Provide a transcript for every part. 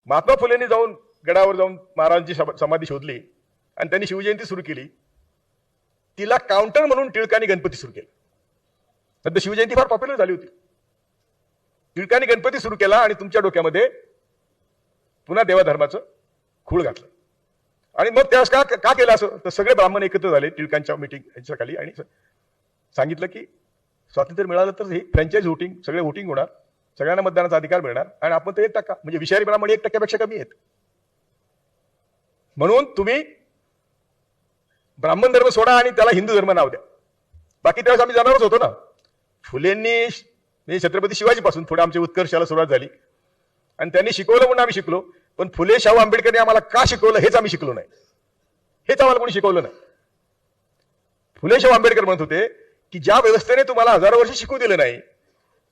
महात्मा फुलेंनी जाऊन गडावर जाऊन महाराजांची समाधी शोधली आणि त्यांनी शिवजयंती सुरू केली. तिला काउंटर म्हणून टिळकांनी गणपती सुरू केला. नंतर शिवजयंती फार पॉप्युलर झाली होती. टिळकांनी गणपती सुरू केला आणि तुमच्या डोक्यामध्ये पुन्हा देवाधर्माचं खूळ घातलं. आणि मग त्यावेळेस का केलं असं? तर सगळे ब्राह्मण एकत्र झाले टिळकांच्या मीटिंग यांच्या खाली आणि सांगितलं की स्वातंत्र्य मिळालं तर हे फ्रँचाईज व्होटिंग, सगळे व्होटिंग होणार, सगळ्यांना मतदानाचा अधिकार मिळणार आणि आपण तर 1% म्हणजे विषारी ब्राह्मण 1% कमी आहेत. म्हणून तुम्ही ब्राह्मण धर्म सोडा आणि त्याला हिंदू धर्म नाव द्या. बाकी त्यावेळेस आम्ही जाणारच होतो ना. फुलेंनी म्हणजे छत्रपती शिवाजी पासून पुढे आमच्या उत्कर्षाला सुरुवात झाली आणि त्यांनी शिकवलं म्हणून आम्ही शिकलो. पण फुले शाहू आंबेडकरने आम्हाला का शिकवलं हेच आम्ही शिकलो नाही. हेच आम्हाला कोणी शिकवलं नाही. फुले शाहू आंबेडकर म्हणत होते की ज्या व्यवस्थेने तुम्हाला हजारो वर्ष शिकू दिलं नाही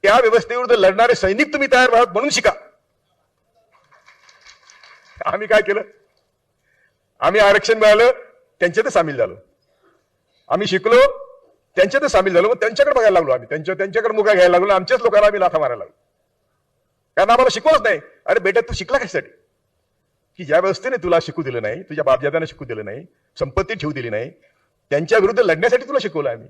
त्या व्यवस्थेविरुद्ध लढणारे सैनिक तुम्ही तयार व्हाल म्हणून शिका. आम्ही काय केलं? आम्ही आरक्षण मिळालं त्यांच्यातच सामील झालो. आम्ही शिकलो त्यांच्यातच सामील झालो. मग त्यांच्याकडे बघायला लागलो. आम्ही त्यांच्याकडे मुगा घ्यायला लागलो. आमच्याच लोकांना आम्ही लाथा मारायला लागलो. कारण आम्हाला शिकवलंच नाही. अरे बेटा तू शिकला कशासाठी? की ज्या व्यवस्थेने तुला शिकू दिलं नाही, तुझ्या बापजात्यांना शिकू दिलं नाही, संपत्ती ठेवू दिली नाही, त्यांच्या विरुद्ध लढण्यासाठी तुला शिकवलं आम्ही.